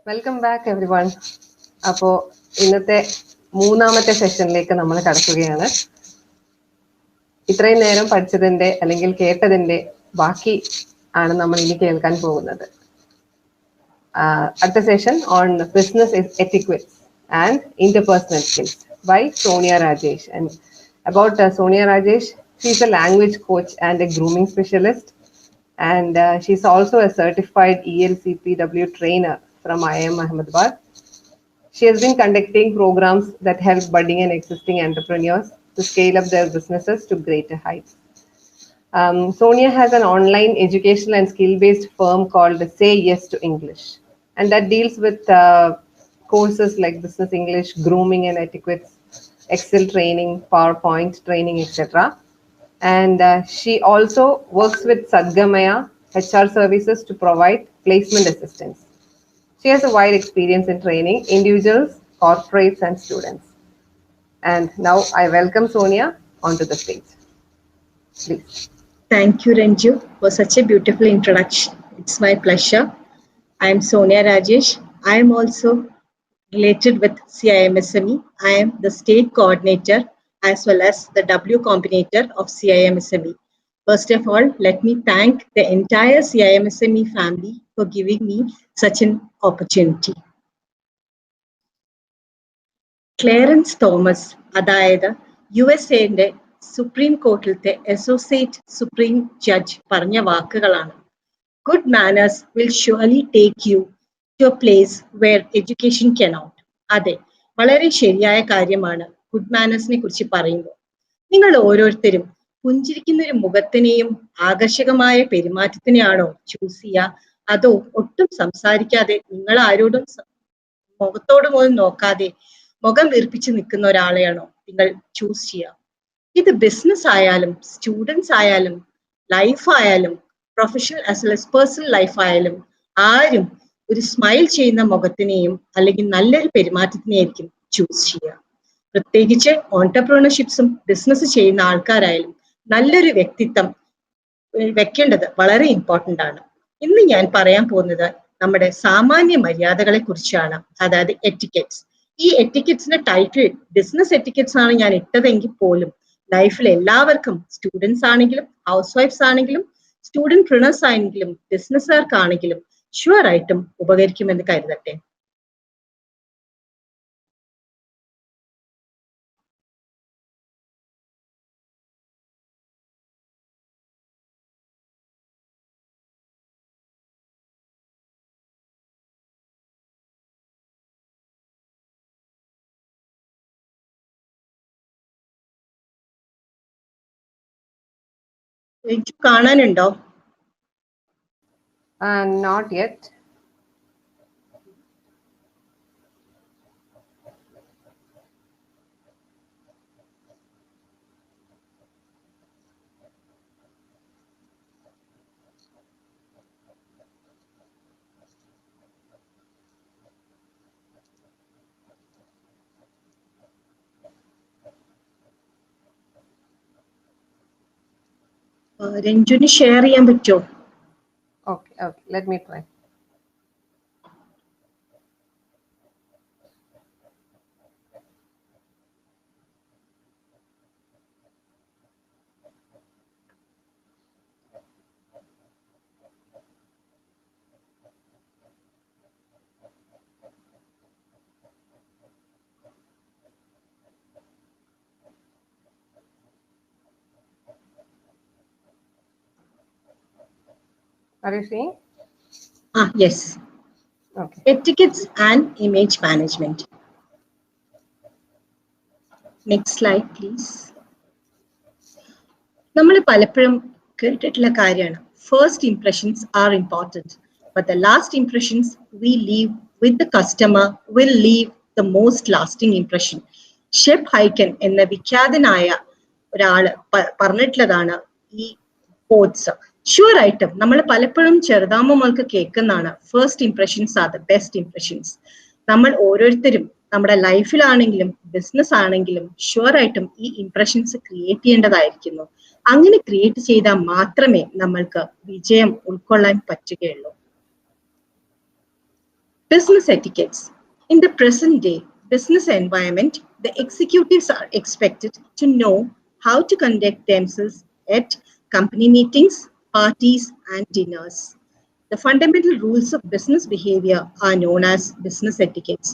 Welcome back every one. അപ്പോൾ ഇന്നത്തെ മൂന്നാമത്തെ സെഷനിലേക്ക് നമ്മൾ കടക്കുകയാണ്. ഇത്രയും നേരം പഠിച്ചതിൻ്റെ അല്ലെങ്കിൽ കേട്ടതിൻ്റെ ബാക്കി ആണ് നമ്മൾ ഇനി കേൾക്കാൻ പോകുന്നത്. അടുത്ത session on business etiquettes and interpersonal skills by Sonia Rajesh. And about Sonia Rajesh, she is a language coach and a grooming specialist, and she's also a certified ELCPW trainer from IIM Ahmedabad. She has been conducting programs that help budding and existing entrepreneurs to scale up their businesses to greater heights. Sonia has an online educational and skill-based firm called Say Yes to English, and that deals with courses like business English, grooming and etiquettes, Excel training, PowerPoint training, etc. And she also works with Sadgamaya HR services to provide placement assistance. She has a wide experience in training individuals, corporates, and students. And now I welcome Sonia onto the stage. Please. Thank you, Renju, for such a beautiful introduction. It's my pleasure. I am Sonia Rajesh. I am also related with CIMSME. I am the state coordinator as well as the W combinator of CIMSME. First of all, let me thank the entire CIMSME family for giving me such an opportunity. Clarence Thomas, അതായത് USA supreme കോർട്ടിലത്തെ associate supreme judge പറഞ്ഞ വാക്കുകളാണ്. Good manners will surely take you to a place where education cannot. അതെ, വളരെ ശരിയായ കാര്യമാണ് good മാനേഴ്സിനെ കുറിച്ച് പറയുമ്പോൾ. നിങ്ങൾ ഓരോരുത്തരും പുഞ്ചിരിക്കുന്ന ഒരു മുഖത്തിനെയും ആകർഷകമായ പെരുമാറ്റത്തിനെയാണോ ചൂസ് ചെയ്യുക, അതോ ഒട്ടും സംസാരിക്കാതെ നിങ്ങൾ ആരോടും മുഖത്തോട് പോലും നോക്കാതെ മുഖം വീർപ്പിച്ച് നിൽക്കുന്ന ഒരാളെയാണോ നിങ്ങൾ ചൂസ് ചെയ്യുക? ഇത് ബിസിനസ് ആയാലും സ്റ്റുഡൻസ് ആയാലും ലൈഫ് ആയാലും professional as well as personal life ആയാലും ആരും ഒരു സ്മൈൽ ചെയ്യുന്ന മുഖത്തിനെയും അല്ലെങ്കിൽ നല്ലൊരു പെരുമാറ്റത്തിനെയായിരിക്കും ചൂസ് ചെയ്യുക. പ്രത്യേകിച്ച് ഓൺടർപ്രണർഷിപ്സും ബിസിനസ് ചെയ്യുന്ന ആൾക്കാരായാലും നല്ലൊരു വ്യക്തിത്വം വെക്കേണ്ടത് വളരെ ഇമ്പോർട്ടൻ്റ് ആണ്. ഇന്ന് ഞാൻ പറയാൻ പോകുന്നത് നമ്മുടെ സാമാന്യ മര്യാദകളെ കുറിച്ചാണ്, അതായത് എറ്റിക്കറ്റ്സ്. ഈ എറ്റിക്കറ്റ്സിന്റെ ടൈറ്റിൽ ബിസിനസ് എറ്റിക്കറ്റ്സ് ആണ് ഞാൻ ഇട്ടതെങ്കിൽ പോലും ലൈഫിൽ എല്ലാവർക്കും, സ്റ്റുഡൻസ് ആണെങ്കിലും ഹൗസ് വൈഫ്സ് ആണെങ്കിലും സ്റ്റുഡന്റ് പ്രണേഴ്സ് ആണെങ്കിലും ബിസിനസ്സുകാർക്കാണെങ്കിലും ഷുവർ ആയിട്ടും ഉപകരിക്കുമെന്ന് കരുതട്ടെ. കാണാനുണ്ടോ? Not yet. രഞ്ജുന് ഷെയർ ചെയ്യാൻ പറ്റുമോ? Okay, let me try. Are you seeing? Yes. Okay. Etiquettes and image management. Next slide, please. നമ്മൾ പലപ്പോഴും കേട്ടിട്ടുള്ള കാര്യമാണ്, first impressions are important, but the last impressions we leave with the customer will leave the most lasting impression. Chef ഹൈക്കൻ എന്ന വിഖ്യാതനായ ഒരാള് പറഞ്ഞിട്ടുള്ളതാണ് ഈ കോട്സ്. ഷുവർ ആയിട്ടും നമ്മൾ പലപ്പോഴും ചെറുതാമ്മൾക്ക് കേൾക്കുന്നതാണ്, first impressions are the best impressions. നമ്മൾ ഓരോരുത്തരും നമ്മുടെ ലൈഫിലാണെങ്കിലും ബിസിനസ് ആണെങ്കിലും ഷുവർ ആയിട്ടും ഈ ഇംപ്രഷൻസ് ക്രിയേറ്റ് ചെയ്യേണ്ടതായിരിക്കുന്നു. അങ്ങനെ ക്രിയേറ്റ് ചെയ്താൽ മാത്രമേ നമ്മൾക്ക് വിജയം ഉൾക്കൊള്ളാൻ പറ്റുകയുള്ളൂ. Business etiquettes. In the present day business environment, the executives are expected to know how to conduct themselves at company meetings, parties, and dinners. The fundamental rules of business behavior are known as business etiquettes.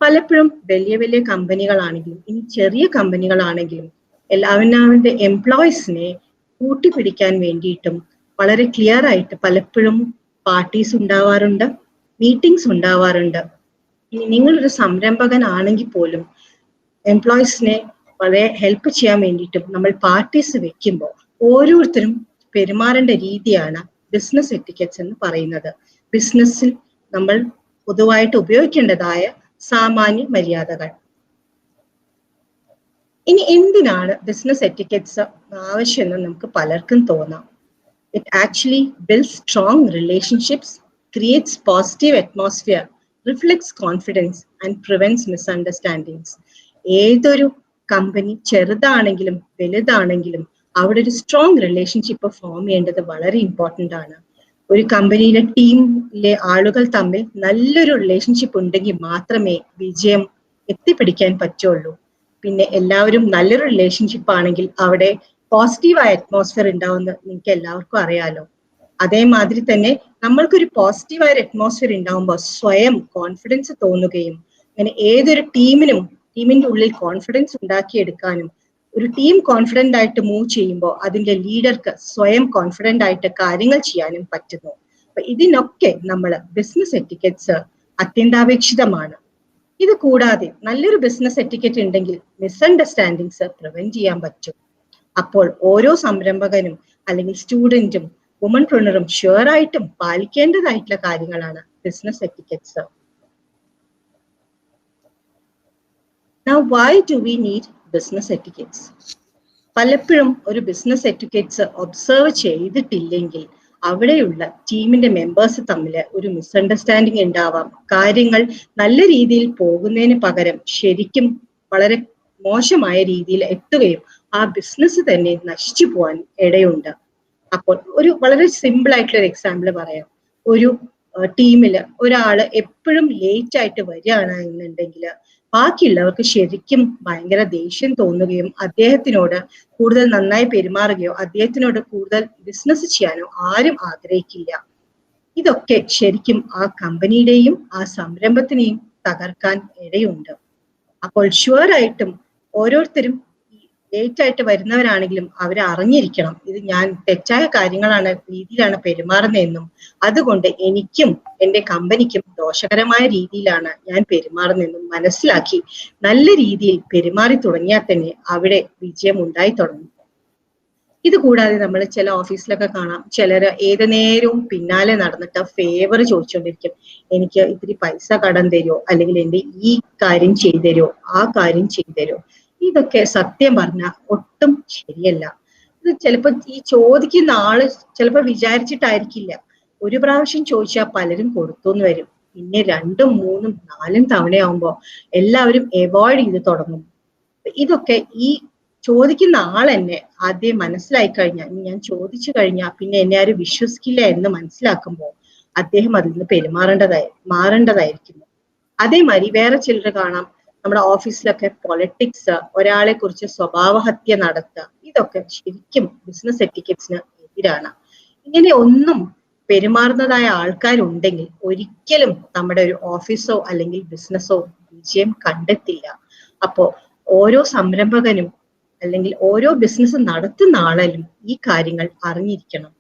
പലപ്പോഴും വലിയ വലിയ കമ്പനികളാണെങ്കിലും ഇനി ചെറിയ കമ്പനികളാണെങ്കിലും എല്ലാവരുടെ എംപ്ലോയീസിനെ കൂട്ടിപ്പിടിക്കാൻ വേണ്ടിയിട്ടും വളരെ clear ആയിട്ട് പലപ്പോഴും പാർട്ടീസ് ഉണ്ടാവാറുണ്ട്, മീറ്റിംഗ്സ് ഉണ്ടാവാറുണ്ട്. ഇനി നിങ്ങളൊരു സംരംഭകനാണെങ്കിൽ പോലും എംപ്ലോയീസിനെ വളരെ ഹെൽപ്പ് ചെയ്യാൻ വേണ്ടിയിട്ടും നമ്മൾ പാർട്ടീസ് വെക്കുമ്പോൾ ഓരോരുത്തരും പെരുമാറേണ്ട രീതിയാണ് ബിസിനസ് എറ്റിക്കറ്റ്സ് എന്ന് പറയുന്നത്. ബിസിനസ്സിൽ നമ്മൾ പൊതുവായിട്ട് ഉപയോഗിക്കേണ്ടതായ സാമാന്യ മര്യാദകൾ. ഇനി എന്തിനാണ് ബിസിനസ് എറ്റിക്കറ്റ്സ് ആവശ്യമെന്ന് നമുക്ക് പലർക്കും തോന്നാം. It actually builds strong relationships, creates positive atmosphere, reflects confidence and prevents misunderstandings. ഏതൊരു കമ്പനി ചെറുതാണെങ്കിലും വലുതാണെങ്കിലും അവിടെ ഒരു സ്ട്രോങ് റിലേഷൻഷിപ്പ് ഫോം ചെയ്യേണ്ടത് വളരെ ഇമ്പോർട്ടൻ്റ് ആണ്. ഒരു കമ്പനിയിലെ ടീമിലെ ആളുകൾ തമ്മിൽ നല്ലൊരു റിലേഷൻഷിപ്പ് ഉണ്ടെങ്കിൽ മാത്രമേ വിജയം എത്തിപ്പിടിക്കാൻ പറ്റുള്ളൂ. പിന്നെ എല്ലാവരും നല്ലൊരു റിലേഷൻഷിപ്പ് ആണെങ്കിൽ അവിടെ പോസിറ്റീവായ അറ്റ്മോസ്ഫിയർ ഉണ്ടാവുമെന്ന് നിങ്ങൾക്ക് എല്ലാവർക്കും അറിയാലോ. അതേമാതിരി തന്നെ നമ്മൾക്കൊരു പോസിറ്റീവായ അറ്റ്മോസ്ഫിയർ ഉണ്ടാവുമ്പോൾ സ്വയം കോൺഫിഡൻസ് തോന്നുകയും അങ്ങനെ ഏതൊരു ടീമിന്റെ ഉള്ളിൽ കോൺഫിഡൻസ് ഉണ്ടാക്കിയെടുക്കാനും ഒരു ടീം കോൺഫിഡന്റ് ആയിട്ട് മൂവ് ചെയ്യുമ്പോൾ അതിന്റെ ലീഡർക്ക് സ്വയം കോൺഫിഡന്റ് ആയിട്ട് കാര്യങ്ങൾ ചെയ്യാനും പറ്റുന്നു. അപ്പൊ ഇതിനൊക്കെ നമ്മൾ ബിസിനസ് എറ്റിക്കറ്റ്സ് അത്യന്താപേക്ഷിതമാണ്. ഇത് കൂടാതെ നല്ലൊരു ബിസിനസ് എറ്റിക്കറ്റ് ഉണ്ടെങ്കിൽ മിസ്അണ്ടർസ്റ്റാൻഡിങ്സ് പ്രിവെന്റ് ചെയ്യാൻ പറ്റും. അപ്പോൾ ഓരോ സംരംഭകനും അല്ലെങ്കിൽ സ്റ്റുഡന്റും വുമൺപ്രൂണറും ഷുവർ ആയിട്ടും പാലിക്കേണ്ടതായിട്ടുള്ള കാര്യങ്ങളാണ് business etiquettes. Now, why do we need business etiquettes? പലപ്പോഴും ഒരു ബിസിനസ് എറ്റിക്കറ്റ്സ് ഒബ്സർവ് ചെയ്തിട്ടില്ലെങ്കിൽ അവിടെയുള്ള ടീമിന്റെ മെമ്പേഴ്സ് തമ്മിൽ ഒരു മിസ്അണ്ടർസ്റ്റാൻഡിങ് ഉണ്ടാവാം. കാര്യങ്ങൾ നല്ല രീതിയിൽ പോകുന്നതിന് പകരം ശരിക്കും വളരെ മോശമായ രീതിയിൽ എത്തുകയും ആ ബിസിനസ് തന്നെ നശിച്ചു പോകാൻ ഇടയുണ്ട്. അപ്പോൾ ഒരു വളരെ സിമ്പിൾ ആയിട്ടുള്ള ഒരു എക്സാമ്പിൾ പറയാം. ഒരു ടീമില് ഒരാള് എപ്പോഴും ലേറ്റ് ആയിട്ട് വരികയാണ് എന്നുണ്ടെങ്കിൽ ബാക്കിയുള്ളവർക്ക് ശരിക്കും ഭയങ്കര ദേഷ്യം തോന്നുകയും അദ്ദേഹത്തിനോട് കൂടുതൽ നന്നായി പെരുമാറുകയോ അദ്ദേഹത്തിനോട് കൂടുതൽ ബിസിനസ് ചെയ്യാനോ ആരും ആഗ്രഹിക്കില്ല. ഇതൊക്കെ ശരിക്കും ആ കമ്പനിയുടെയും ആ സംരംഭത്തിനെയും തകർക്കാൻ ഇടയുണ്ട്. അപ്പോൾ ഷുവർ ആയിട്ടും ഓരോരുത്തരും ലേറ്റ് ആയിട്ട് വരുന്നവരാണെങ്കിലും അവരെ അറിഞ്ഞിരിക്കണം, ഇത് ഞാൻ തെറ്റായ രീതിയിലാണ് പെരുമാറുന്നതെന്നും അതുകൊണ്ട് എനിക്കും എൻ്റെ കമ്പനിക്കും ദോഷകരമായ രീതിയിലാണ് ഞാൻ പെരുമാറുന്നതെന്നും മനസ്സിലാക്കി നല്ല രീതിയിൽ പെരുമാറി തുടങ്ങിയാൽ തന്നെ അവിടെ വിജയം ഉണ്ടായി തുടങ്ങും. ഇത് കൂടാതെ നമ്മൾ ചില ഓഫീസിലൊക്കെ കാണാം, ചിലര് ഏത് നേരവും പിന്നാലെ നടന്നിട്ട് ഫേവർ ചോദിച്ചുകൊണ്ടിരിക്കും. എനിക്ക് ഇത്തിരി പൈസ കടം തരുമോ, അല്ലെങ്കിൽ എൻ്റെ ഈ കാര്യം ചെയ്തുതരുമോ, ആ കാര്യം ചെയ്തുതരുമോ. ഇതൊക്കെ സത്യം പറഞ്ഞാൽ ഒട്ടും ശരിയല്ല. ഇത് ചിലപ്പോൾ ഈ ചോദിക്കുന്ന ആള് ചിലപ്പോൾ വിചാരിച്ചിട്ടായിരിക്കില്ല. ഒരു പ്രാവശ്യം ചോദിച്ചാൽ പലരും കൊടുത്തുന്ന് വരും. പിന്നെ 2, 3, 4 തവണയാവുമ്പോൾ എല്ലാവരും അവോയ്ഡ് ചെയ്ത് തുടങ്ങും. ഇതൊക്കെ ഈ ചോദിക്കുന്ന ആൾ തന്നെ ആദ്യം മനസ്സിലായി കഴിഞ്ഞാൽ, ഞാൻ ചോദിച്ചു കഴിഞ്ഞാൽ പിന്നെ എന്നെ ആരും വിശ്വസിക്കില്ല എന്ന് മനസ്സിലാക്കുമ്പോൾ അദ്ദേഹം അതിൽ നിന്ന് മാറേണ്ടതായിരിക്കുന്നു. അതേമാതിരി വേറെ ചിലർ കാണാം, നമ്മുടെ ഓഫീസിലൊക്കെ പൊളിറ്റിക്സ്, ഒരാളെ കുറിച്ച് സ്വഭാവഹത്യ നടത്തുക, ഇതൊക്കെ ശരിക്കും ബിസിനസ് എറ്റിക്കറ്റ്സിന് എതിരാണ്. ഇങ്ങനെ ഒന്നും പെരുമാറുന്നതായ ആൾക്കാരുണ്ടെങ്കിൽ ഒരിക്കലും നമ്മുടെ ഒരു ഓഫീസോ അല്ലെങ്കിൽ ബിസിനസ്സോ വിജയം കണ്ടെത്തില്ല. അപ്പോ ഓരോ സംരംഭകനും അല്ലെങ്കിൽ ഓരോ ബിസിനസ് നടത്തുന്ന ആളും ഈ കാര്യങ്ങൾ അറിഞ്ഞിരിക്കണം.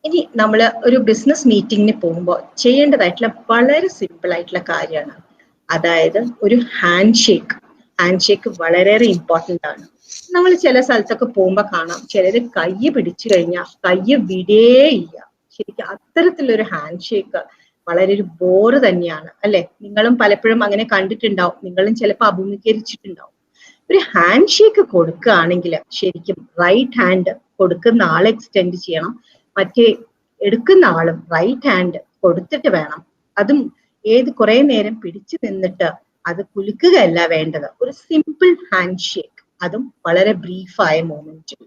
ഇനി നമ്മൾ ഒരു ബിസിനസ് മീറ്റിങ്ങിന് പോകുമ്പോൾ ചെയ്യേണ്ടതായിട്ടുള്ള വളരെ സിമ്പിൾ ആയിട്ടുള്ള കാര്യമാണ്. അതായത് ഒരു ഹാൻഡ് ഷേക്ക് വളരെയേറെ ഇമ്പോർട്ടൻ്റ് ആണ്. നമ്മൾ ചില സ്ഥലത്തൊക്കെ പോകുമ്പോൾ കാണാം, ചിലര് കൈ പിടിച്ചു കഴിഞ്ഞാൽ കൈ വിടേയില്ല. ശരിക്കും അത്തരത്തിലൊരു ഹാൻഡ് ഷേക്ക് വളരെ ഒരു ബോറ് തന്നെയാണ്, അല്ലെ? നിങ്ങളും പലപ്പോഴും അങ്ങനെ കണ്ടിട്ടുണ്ടാവും, നിങ്ങളും ചിലപ്പോൾ അഭിമുഖീകരിച്ചിട്ടുണ്ടാവും. ഒരു ഹാൻഡ് ഷേക്ക് കൊടുക്കുകയാണെങ്കിൽ ശരിക്കും റൈറ്റ് ഹാൻഡ് കൊടുക്കുന്ന ആളെ എക്സ്റ്റെൻഡ് ചെയ്യണം, മറ്റേ എടുക്കുന്ന ആളും റൈറ്റ് ഹാൻഡ് കൊടുത്തിട്ട് വേണം. അതും കുറെ നേരം പിടിച്ചു നിന്നിട്ട് അത് കുലുക്കുകയല്ല വേണ്ടത്. ഒരു സിമ്പിൾ ഹാൻഡ് ഷേക്ക്, അതും വളരെ ബ്രീഫായ മൊമെന്റിൽ.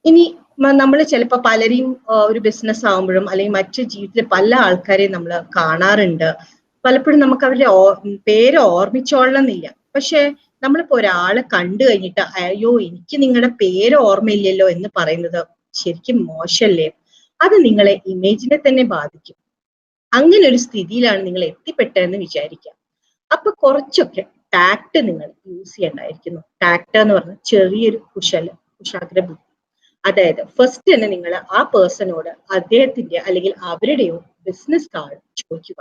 ഇനി നമ്മൾ ചിലപ്പോൾ പലരെയും ഒരു ബിസിനസ് ആകുമ്പോഴും അല്ലെങ്കിൽ മറ്റു ജീവിതത്തിൽ പല ആൾക്കാരെയും നമ്മൾ കാണാറുണ്ട്. പലപ്പോഴും നമുക്ക് അവരുടെ പേര് ഓർമ്മിച്ചോളണമെന്നില്ല. പക്ഷെ നമ്മളിപ്പോ ഒരാളെ കണ്ടു കഴിഞ്ഞിട്ട് അയ്യോ എനിക്ക് നിങ്ങളുടെ പേര് ഓർമ്മയില്ലല്ലോ എന്ന് പറയുന്നത് ശരിക്കും മോശമല്ലേ? അത് നിങ്ങളെ ഇമേജിനെ തന്നെ ബാധിക്കും. അങ്ങനെ ഒരു സ്ഥിതിയിലാണ് നിങ്ങൾ എത്തിപ്പെട്ടതെന്ന് വിചാരിക്കാം. അപ്പൊ കുറച്ചൊക്കെ ടാക്ട് നിങ്ങൾ യൂസ് ചെയ്യണ്ടായിരിക്കുന്നു. ടാക്ട് എന്ന് പറഞ്ഞാൽ ചെറിയൊരു കുശാഗ്ര ബുദ്ധി. അതായത് ഫസ്റ്റ് തന്നെ നിങ്ങൾ ആ പേഴ്സണോട് അദ്ദേഹത്തിന്റെ അല്ലെങ്കിൽ അവരുടെയോ ബിസിനസ് കാർഡ് ചോദിക്കുക.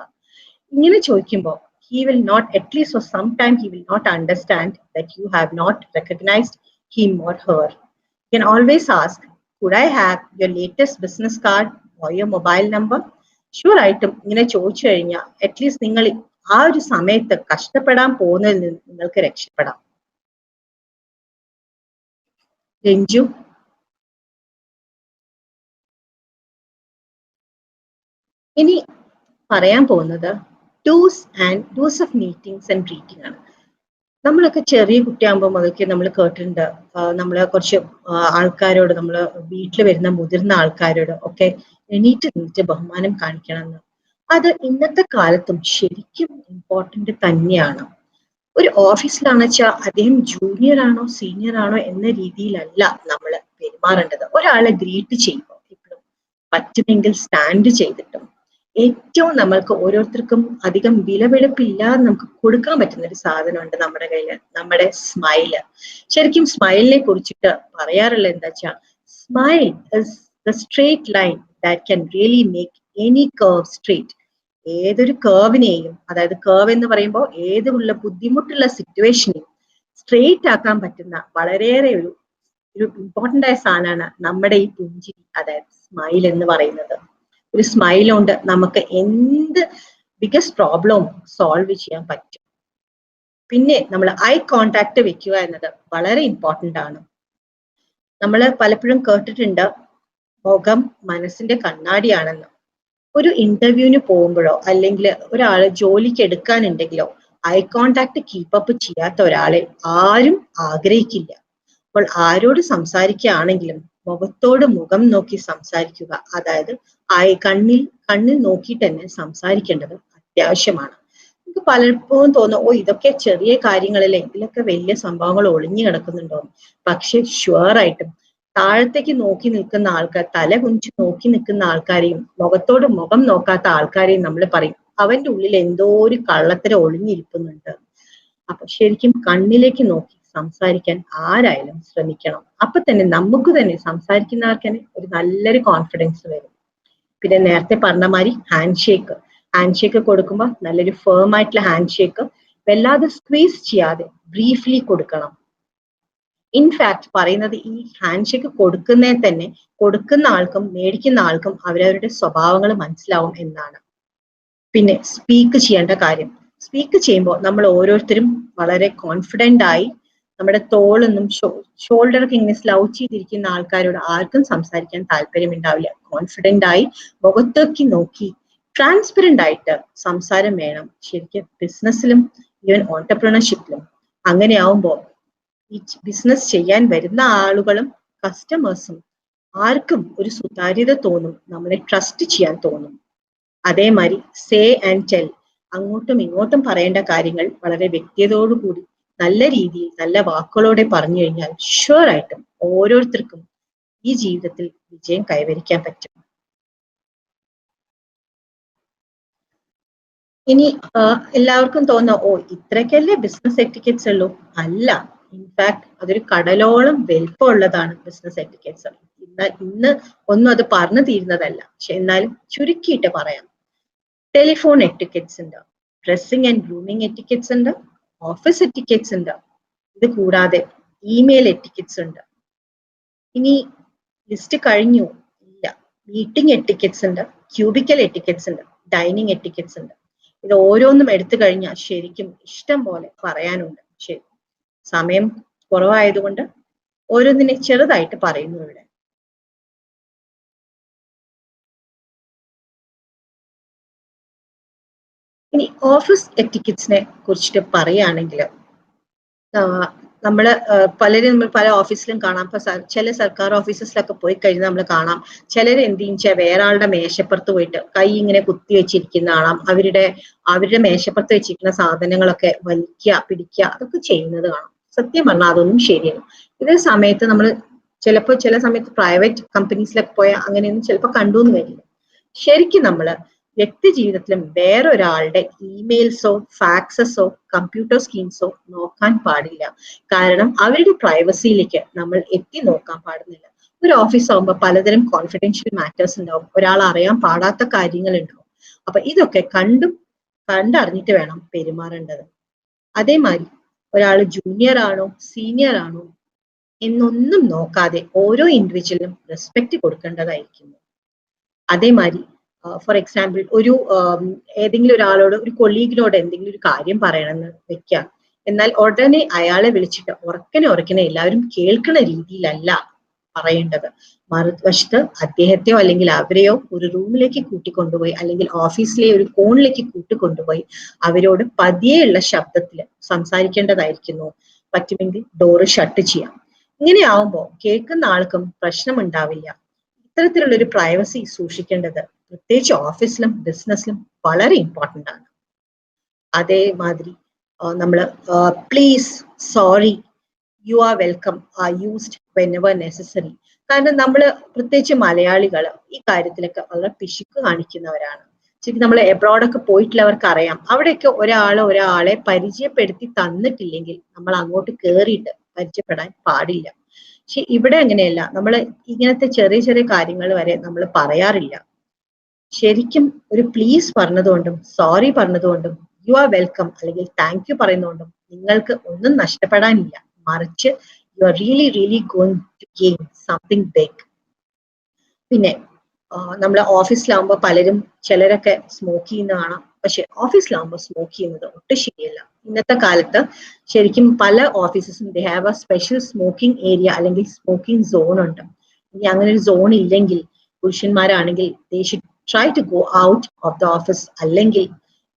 ഇങ്ങനെ ചോദിക്കുമ്പോൾ he will not, at least for some time, he will not understand that you have not recognized him or her. You can always ask, could I have your latest business card or your mobile number? Sure ആയിട്ടും ഇങ്ങനെ ചോദിച്ചു കഴിഞ്ഞാൽ at least നിങ്ങൾ ആ ഒരു സമയത്ത് കഷ്ടപ്പെടാൻ പോകുന്നതിൽ നിന്ന് നിങ്ങൾക്ക് രക്ഷപ്പെടാം. രഞ്ജു, ഇനി പറയാൻ പോകുന്നത് dos of meetings and greeting ആണ്. നമ്മളൊക്കെ ചെറിയ കുട്ടിയാകുമ്പോൾ മുതൽക്ക് നമ്മൾ കേട്ടിട്ടുണ്ട്, നമ്മള് കുറച്ച് ആൾക്കാരോട്, നമ്മള് വീട്ടിൽ വരുന്ന മുതിർന്ന ആൾക്കാരോട് ഒക്കെ എണീറ്റ് ബഹുമാനം കാണിക്കണം എന്ന്. അത് ഇന്നത്തെ കാലത്തും ശരിക്കും ഇമ്പോർട്ടന്റ് തന്നെയാണ്. ഒരു ഓഫീസിലാണെന്ന് വെച്ചാൽ അദ്ദേഹം ജൂനിയർ ആണോ സീനിയർ ആണോ എന്ന രീതിയിലല്ല നമ്മൾ പെരുമാറേണ്ടത്. ഒരാളെ ഗ്രീറ്റ് ചെയ്യുമ്പോൾ എപ്പോഴും പറ്റുമെങ്കിൽ സ്റ്റാൻഡ് ചെയ്തിട്ടും ഏറ്റവും നമ്മൾക്ക് ഓരോരുത്തർക്കും അധികം വിലപിടിപ്പില്ലാതെ നമുക്ക് കൊടുക്കാൻ പറ്റുന്ന ഒരു സാധനമുണ്ട് നമ്മുടെ കയ്യിൽ, നമ്മുടെ സ്മൈല്. ശരിക്കും സ്മൈലിനെ കുറിച്ചിട്ട് പറയാറുള്ള എന്താ വെച്ചാൽ, smile is the straight line that can really make any curve straight. ഏതൊരു കർവിനെയും, അതായത് കർവ് എന്ന് പറയുമ്പോൾ ഏതുള്ള ബുദ്ധിമുട്ടുള്ള സിറ്റുവേഷനെയും സ്ട്രേറ്റ് ആക്കാൻ പറ്റുന്ന വളരെയേറെ ഒരു ഇമ്പോർട്ടന്റ് ആയ സാധനമാണ് നമ്മുടെ ഈ പുഞ്ചിരി, അതായത് സ്മൈൽ എന്ന് പറയുന്നത്. ഒരു സ്മൈൽ കൊണ്ട് നമുക്ക് എന്ത് ബിഗസ്റ്റ് പ്രോബ്ലം സോൾവ് ചെയ്യാൻ പറ്റും. പിന്നെ നമ്മൾ ഐ കോണ്ടാക്ട് വെക്കുക എന്നത് വളരെ ഇമ്പോർട്ടന്റ് ആണ്. നമ്മൾ പലപ്പോഴും കേട്ടിട്ടുണ്ട് മുഖം മനസ്സിന്റെ കണ്ണാടിയാണെന്ന്. ഒരു ഇന്റർവ്യൂവിന് പോകുമ്പോഴോ അല്ലെങ്കിൽ ഒരാള് ജോലിക്ക് എടുക്കാനുണ്ടെങ്കിലോ ഐ കോണ്ടാക്ട് കീപ്പപ്പ് ചെയ്യാത്ത ഒരാളെ ആരും ആഗ്രഹിക്കില്ല. അപ്പോൾ ആരോട് സംസാരിക്കുകയാണെങ്കിലും മുഖത്തോട് മുഖം നോക്കി സംസാരിക്കുക. അതായത് കണ്ണിൽ നോക്കിയിട്ട് തന്നെ സംസാരിക്കേണ്ടത് അത്യാവശ്യമാണ്. നമുക്ക് പലപ്പോഴും തോന്നും, ഓ ഇതൊക്കെ ചെറിയ കാര്യങ്ങളല്ലേ, ഇതിലൊക്കെ വലിയ സംഭവങ്ങൾ ഒളിഞ്ഞു കിടക്കുന്നുണ്ടോ. പക്ഷെ ഷുവറായിട്ടും താഴത്തേക്ക് നോക്കി നിൽക്കുന്ന ആൾക്കാർ, തല കുനിച്ച് നോക്കി നിൽക്കുന്ന ആൾക്കാരെയും മുഖത്തോട് മുഖം നോക്കാത്ത ആൾക്കാരെയും നമ്മൾ പറയും അവന്റെ ഉള്ളിൽ എന്തോ ഒരു കള്ളത്തരം ഒളിഞ്ഞിരിക്കുന്നുണ്ട്. അപ്പൊ ശരിക്കും കണ്ണിലേക്ക് നോക്കി സംസാരിക്കാൻ ആരായാലും ശ്രമിക്കണം. അപ്പൊ തന്നെ നമുക്ക് തന്നെ സംസാരിക്കുന്നവർക്ക് തന്നെ ഒരു നല്ലൊരു കോൺഫിഡൻസ് വരും. പിന്നെ നേരത്തെ പറഞ്ഞ മാതിരി ഹാൻഡ് ഷേക്ക് കൊടുക്കുമ്പോൾ നല്ലൊരു ഫേം ആയിട്ടുള്ള ഹാൻഡ് ഷേക്ക്, വല്ലാതെ സ്ക്വീസ് ചെയ്യാതെ ബ്രീഫ്ലി കൊടുക്കണം. ഇൻഫാക്ട് പറയുന്നത് ഈ ഹാൻഡ് ഷേക്ക് കൊടുക്കുന്നതിൽ തന്നെ കൊടുക്കുന്ന ആൾക്കും മേടിക്കുന്ന ആൾക്കും അവരവരുടെ സ്വഭാവങ്ങൾ മനസ്സിലാവും എന്നാണ്. പിന്നെ സ്പീക്ക് ചെയ്യേണ്ട കാര്യം, സ്പീക്ക് ചെയ്യുമ്പോൾ നമ്മൾ ഓരോരുത്തരും വളരെ കോൺഫിഡന്റ് ആയി, നമ്മുടെ തോളൊന്നും ഷോൾഡറൊക്കെ ഇങ്ങനെ സ്ലൗച്ച് ചെയ്തിരിക്കുന്ന ആൾക്കാരോട് ആർക്കും സംസാരിക്കാൻ താല്പര്യമുണ്ടാവില്ല. കോൺഫിഡന്റ് ആയി മുഖത്തേക്ക് നോക്കി ട്രാൻസ്പെറന്റ് ആയിട്ട് സംസാരം വേണം. ശരിക്കും ബിസിനസ്സിലും ഈവൻ ഓൺടർപ്രണർഷിപ്പിലും അങ്ങനെ ആവുമ്പോൾ ഈ ബിസിനസ് ചെയ്യാൻ വരുന്ന ആളുകളും കസ്റ്റമേഴ്സും ആർക്കും ഒരു സുതാര്യത തോന്നും, നമ്മളെ ട്രസ്റ്റ് ചെയ്യാൻ തോന്നും. അതേമാതിരി സേ ആൻഡ് ടെൽ, അങ്ങോട്ടും ഇങ്ങോട്ടും പറയേണ്ട കാര്യങ്ങൾ വളരെ വ്യക്തതയോടുകൂടി നല്ല രീതിയിൽ നല്ല വാക്കുകളോടെ പറഞ്ഞു കഴിഞ്ഞാൽ ഷുവറായിട്ടും ഓരോരുത്തർക്കും ഈ ജീവിതത്തിൽ വിജയം കൈവരിക്കാൻ പറ്റും. ഇനി എല്ലാവർക്കും തോന്നാം, ഓ ഇത്രയ്ക്കല്ലേ ബിസിനസ് എറ്റിക്കറ്റ്സ് ഉള്ളൂ. അല്ല, ഇൻഫാക്ട് അതൊരു കടലോളം വലിപ്പമുള്ളതാണ് ബിസിനസ് എറ്റിക്കറ്റ്സ്. ഇന്ന് ഒന്നും അത് പറഞ്ഞു തീരുന്നതല്ല. പക്ഷെ എന്നാലും ചുരുക്കിയിട്ട് പറയാം. ടെലിഫോൺ എറ്റിക്കറ്റ്സ് ഉണ്ട്, ഡ്രസ്സിംഗ് ആൻഡ് ഗ്രൂമിംഗ് എറ്റിക്കറ്റ്സ് ഉണ്ട്, ഓഫീസ് എറ്റിക്കറ്റ്സ് ഉണ്ട്, ഇത് കൂടാതെ ഇമെയിൽ എറ്റിക്കറ്റ്സ് ഉണ്ട്. ഇനി ലിസ്റ്റ് കഴിഞ്ഞു ഇല്ല, മീറ്റിംഗ് എറ്റിക്കറ്റ്സ് ഉണ്ട്, ക്യൂബിക്കൽ എറ്റിക്കറ്റ്സ് ഉണ്ട്, ഡൈനിങ് എറ്റിക്കറ്റ്സ് ഉണ്ട്. ഇത് ഓരോന്നും എടുത്തു കഴിഞ്ഞാൽ ശരിക്കും ഇഷ്ടം പോലെ പറയാനുണ്ട്. ശരി, സമയം കുറവായതുകൊണ്ട് ഓരോന്നിനെ ചെറുതായിട്ട് പറയുന്നു ഇവിടെ. ഇനി ഓഫീസ് എറ്റിക്കറ്റ്സിനെ കുറിച്ചിട്ട് പറയുകയാണെങ്കിൽ നമ്മള് പലരും നമ്മൾ പല ഓഫീസിലും കാണാം. ഇപ്പൊ ചില സർക്കാർ ഓഫീസസിലൊക്കെ പോയി കഴിഞ്ഞാൽ നമ്മൾ കാണാം, ചിലർ എന്ത് വെച്ചാൽ വേറെ ആളുടെ മേശപ്പുറത്ത് പോയിട്ട് കൈ ഇങ്ങനെ കുത്തി വെച്ചിരിക്കുന്ന കാണാം. അവരുടെ മേശപ്പുറത്ത് വെച്ചിരിക്കുന്ന സാധനങ്ങളൊക്കെ വലിക്കുക, പിടിക്കുക, അതൊക്കെ ചെയ്യുന്നത് കാണാം. സത്യം പറഞ്ഞാൽ അതൊന്നും ശരിയല്ല. ഇതേ സമയത്ത് നമ്മൾ ചിലപ്പോൾ ചില സമയത്ത് പ്രൈവറ്റ് കമ്പനീസിലൊക്കെ പോയാൽ അങ്ങനെയൊന്നും ചിലപ്പോൾ കണ്ടുവെന്ന് വരില്ല. ശരിക്കും നമ്മള് വ്യക്തി ജീവിതത്തിലും വേറൊരാളുടെ ഇമെയിൽസോ ഫാക്സസോ കമ്പ്യൂട്ടർ സ്ക്രീൻസോ നോക്കാൻ പാടില്ല. കാരണം അവരുടെ പ്രൈവസിയിലേക്ക് നമ്മൾ എത്തി നോക്കാൻ പാടുന്നില്ല. ഒരു ഓഫീസ് ആകുമ്പോൾ പലതരം കോൺഫിഡൻഷ്യൽ മാറ്റേഴ്സ് ഉണ്ടാവും, ഒരാൾ അറിയാൻ പാടാത്ത കാര്യങ്ങൾ ഉണ്ടാവും. അപ്പൊ ഇതൊക്കെ കണ്ടറിഞ്ഞിട്ട് വേണം പെരുമാറേണ്ടത്. അതേമാതിരി ഒരാൾ ജൂനിയർ ആണോ സീനിയർ ആണോ എന്നൊന്നും നോക്കാതെ ഓരോ ഇൻഡിവിജ്വലിനും റെസ്പെക്ട് കൊടുക്കേണ്ടതായിരിക്കുന്നു. അതേമാതിരി ഫോർ എക്സാമ്പിൾ ഏതെങ്കിലും ഒരാളോട്, ഒരു കൊളീഗിനോട് എന്തെങ്കിലും ഒരു കാര്യം പറയണമെന്ന് വെക്കാം. എന്നാൽ ഉടനെ അയാളെ വിളിച്ചിട്ട് ഉറക്കനെ എല്ലാവരും കേൾക്കുന്ന രീതിയിലല്ല പറയേണ്ടത്. മറുവശത്ത് അദ്ദേഹത്തെയോ അല്ലെങ്കിൽ അവരെയോ ഒരു റൂമിലേക്ക് കൂട്ടിക്കൊണ്ടുപോയി അല്ലെങ്കിൽ ഓഫീസിലെ ഒരു കോണിലേക്ക് കൂട്ടിക്കൊണ്ടുപോയി അവരോട് പതിയെയുള്ള ശബ്ദത്തിൽ സംസാരിക്കേണ്ടതായിരിക്കുന്നു. പറ്റുമെങ്കിൽ ഡോറ് ഷട്ട് ചെയ്യാം. ഇങ്ങനെ ആവുമ്പോൾ കേൾക്കുന്ന ആൾക്കും പ്രശ്നമുണ്ടാവില്ല. ഇത്തരത്തിലുള്ള ഒരു പ്രൈവസി സൂക്ഷിക്കേണ്ടത് പ്രത്യേകിച്ച് ഓഫീസിലും ബിസിനസ്സിലും വളരെ ഇമ്പോർട്ടൻ്റ് ആണ്. അതേമാതിരി നമ്മൾ please, sorry, U are welcome are used whenever necessary. കാരണം നമ്മൾ പ്രത്യേകിച്ച് മലയാളികൾ ഈ കാര്യത്തിലൊക്കെ വളരെ പിശുക്ക് കാണിക്കുന്നവരാണ്. ശരിക്കും നമ്മൾ എബ്രോഡൊക്കെ പോയിട്ടുള്ളവർക്ക് അറിയാം, അവിടെയൊക്കെ ഒരാളെ പരിചയപ്പെടുത്തി തന്നിട്ടില്ലെങ്കിൽ നമ്മൾ അങ്ങോട്ട് കയറിയിട്ട് പരിചയപ്പെടാൻ പാടില്ല. പക്ഷെ ഇവിടെ അങ്ങനെയല്ല. നമ്മൾ ഇങ്ങനത്തെ ചെറിയ ചെറിയ കാര്യങ്ങൾ വരെ നമ്മൾ പറയാറില്ല. ശരിക്കും ഒരു പ്ലീസ് പറഞ്ഞതുകൊണ്ടും സോറി പറഞ്ഞതുകൊണ്ടും യു ആർ വെൽക്കം അല്ലെങ്കിൽ താങ്ക് യു പറയുന്നതുകൊണ്ടും നിങ്ങൾക്ക് ഒന്നും നഷ്ടപ്പെടാനില്ല. മറിച്ച് you are really going to gain something big. പിന്നെ നമ്മൾ ഓഫീസിലാവുമ്പോൾ ചിലരൊക്കെ സ്മോക്ക് ചെയ്യുന്ന കാണാം. പക്ഷെ ഓഫീസിലാവുമ്പോൾ സ്മോക്ക് ചെയ്യുന്നത് ഒട്ടും ശരിയല്ല. ഇന്നത്തെ കാലത്ത് ശരിക്കും പല ഓഫീസസും they have a special smoking area അല്ലെങ്കിൽ സ്മോക്കിംഗ് സോൺ ഉണ്ട്. ഇനി അങ്ങനെ ഒരു സോൺ ഇല്ലെങ്കിൽ പുരുഷന്മാരാണെങ്കിൽ they should try to go out of the office, അല്ലെങ്കിൽ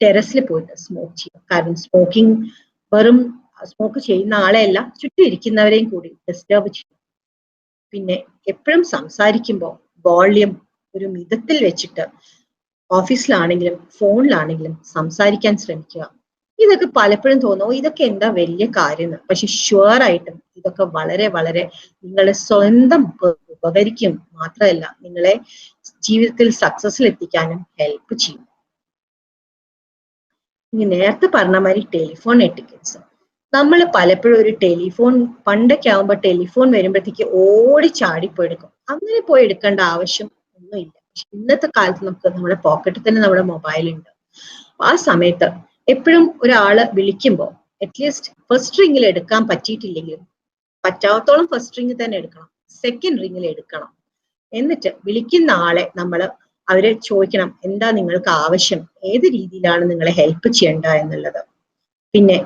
ടെറസിൽ പോയിട്ട് സ്മോക്ക് ചെയ്യും. കാരണം സ്മോക്കിംഗ് വെറും സ്മോക്ക് ചെയ്യുന്ന ആളെയല്ല, ചുറ്റും ഇരിക്കുന്നവരെയും കൂടി ഡിസ്റ്റർബ് ചെയ്യും. പിന്നെ എപ്പോഴും സംസാരിക്കുമ്പോൾ വോള്യം ഒരു മിതത്തിൽ വെച്ചിട്ട് ഓഫീസിലാണെങ്കിലും ഫോണിലാണെങ്കിലും സംസാരിക്കാൻ ശ്രമിക്കുക. ഇതൊക്കെ പലപ്പോഴും തോന്നുന്നു ഇതൊക്കെ എന്താ വലിയ കാര്യം, പക്ഷെ ഷുവർ ആയിട്ടും ഇതൊക്കെ വളരെ വളരെ നിങ്ങളെ സ്വന്തം ഉപകരിക്കും, മാത്രമല്ല നിങ്ങളെ ജീവിതത്തിൽ സക്സസിൽ എത്തിക്കാനും ഹെൽപ്പ് ചെയ്യും. ഇനി നേരത്തെ പറഞ്ഞ മാതിരി ടെലിഫോൺ എറ്റിക്കറ്റ്സ്. നമ്മൾ പലപ്പോഴും ഒരു ടെലിഫോൺ, പണ്ടൊക്കെ ആകുമ്പോൾ ടെലിഫോൺ വരുമ്പോഴത്തേക്ക് ഓടി ചാടിപ്പോയി എടുക്കും. അങ്ങനെ പോയി എടുക്കേണ്ട ആവശ്യം ഒന്നുമില്ല. പക്ഷെ ഇന്നത്തെ കാലത്ത് നമുക്ക് നമ്മുടെ പോക്കറ്റിൽ തന്നെ നമ്മുടെ മൊബൈൽ ഉണ്ട്. ആ സമയത്ത് എപ്പോഴും ഒരാള് വിളിക്കുമ്പോൾ അറ്റ്ലീസ്റ്റ് ഫസ്റ്റ് റിംഗിൽ എടുക്കാൻ പറ്റിയിട്ടില്ലെങ്കിലും പറ്റാത്തോളം ഫസ്റ്റ് റിംഗ് തന്നെ എടുക്കണം, സെക്കൻഡ് റിംഗിൽ എടുക്കണം. എന്നിട്ട് വിളിക്കുന്ന ആളെ അവരെ ചോദിക്കണം എന്താ നിങ്ങൾക്ക് ആവശ്യം, ഏത് രീതിയിലാണ് നിങ്ങളെ ഹെൽപ്പ് ചെയ്യേണ്ട എന്നുള്ളത്. പിന്നെ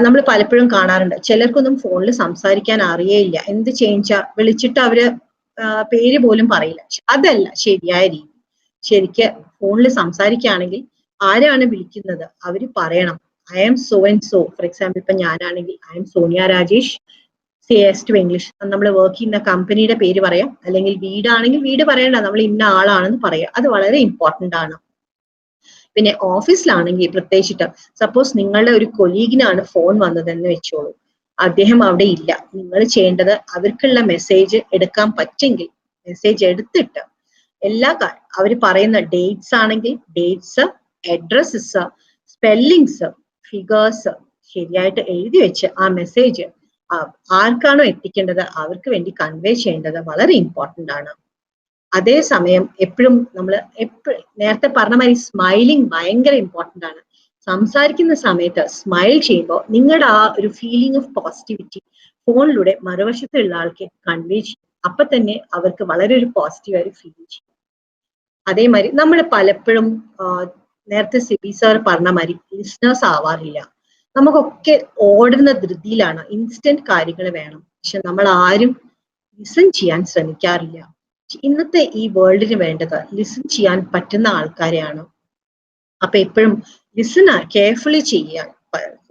നമ്മൾ പലപ്പോഴും കാണാറുണ്ട് ചിലർക്കൊന്നും ഫോണിൽ സംസാരിക്കാൻ അറിയേയില്ല. എന്ത് ചെയ്യിച്ചാ വിളിച്ചിട്ട് അവര് പേര് പോലും പറയില്ല. അതല്ല ശരിയായ രീതി. ശരിക്ക് ഫോണിൽ സംസാരിക്കുകയാണെങ്കിൽ ആരാണ് വിളിക്കുന്നത് അവര് പറയണം I am so and so. For example ഇപ്പൊ ഞാനാണെങ്കിൽ I am Sonia Rajesh, CS to English. നമ്മൾ വർക്ക് ചെയ്യുന്ന കമ്പനിയുടെ പേര് പറയാം, അല്ലെങ്കിൽ വീടാണെങ്കിൽ വീട് പറയണ്ട, നമ്മൾ ഇന്ന ആളാണെന്ന് പറയാം. അത് വളരെ ഇമ്പോർട്ടന്റ് ആണ്. പിന്നെ ഓഫീസിലാണെങ്കിൽ പ്രത്യേകിച്ചിട്ട് സപ്പോസ് നിങ്ങളുടെ ഒരു കൊലീഗിനാണ് ഫോൺ വന്നതെന്ന് വെച്ചോളൂ, അദ്ദേഹം അവിടെ ഇല്ല. നിങ്ങൾ ചെയ്യേണ്ടത് അവർക്കുള്ള മെസ്സേജ് എടുക്കാൻ പറ്റെങ്കിൽ മെസ്സേജ് എടുത്തിട്ട് അവർ പറയുന്ന ഡേറ്റ്സ് ആണെങ്കിൽ ഡേറ്റ്സ്, അഡ്രസ്സസ്, സ്പെല്ലിങ്സ്, ഫിഗേഴ്സ് ശരിയായിട്ട് എഴുതി വെച്ച് ആ മെസ്സേജ് ആർക്കാണോ എത്തിക്കേണ്ടത് അവർക്ക് വേണ്ടി കൺവേ ചെയ്യേണ്ടത് വളരെ ഇമ്പോർട്ടന്റ് ആണ്. അതേസമയം എപ്പോഴും നേരത്തെ പറഞ്ഞ മാതിരി സ്മൈലിംഗ് ഭയങ്കര ഇമ്പോർട്ടന്റ് ആണ്. സംസാരിക്കുന്ന സമയത്ത് സ്മൈൽ ചെയ്യുമ്പോൾ നിങ്ങളുടെ ആ ഒരു ഫീലിംഗ് ഓഫ് പോസിറ്റിവിറ്റി ഫോണിലൂടെ മറുവശത്തുള്ള ആൾക്ക് കൺവേ ചെയ്യും. അപ്പൊ തന്നെ അവർക്ക് വളരെ ഒരു പോസിറ്റീവായി ഫീൽ ചെയ്യും. അതേമാതിരി നമ്മൾ പലപ്പോഴും നേരത്തെ സിബി സാർ പറഞ്ഞ മാതിരി ലിസ്ണേഴ്സ് ആവാറില്ല. നമുക്കൊക്കെ ഓടുന്ന ധൃതിയിലാണ്, ഇൻസ്റ്റന്റ് കാര്യങ്ങൾ വേണം. പക്ഷെ നമ്മൾ ആരും ലിസൺ ചെയ്യാൻ ശ്രമിക്കാറില്ല. ഇന്നത്തെ ഈ വേൾഡിന് വേണ്ടത് ലിസൺ ചെയ്യാൻ പറ്റുന്ന ആൾക്കാരെയാണ്. അപ്പൊ എപ്പോഴും ലിസൺ കെയർഫുള്ളി ചെയ്യാൻ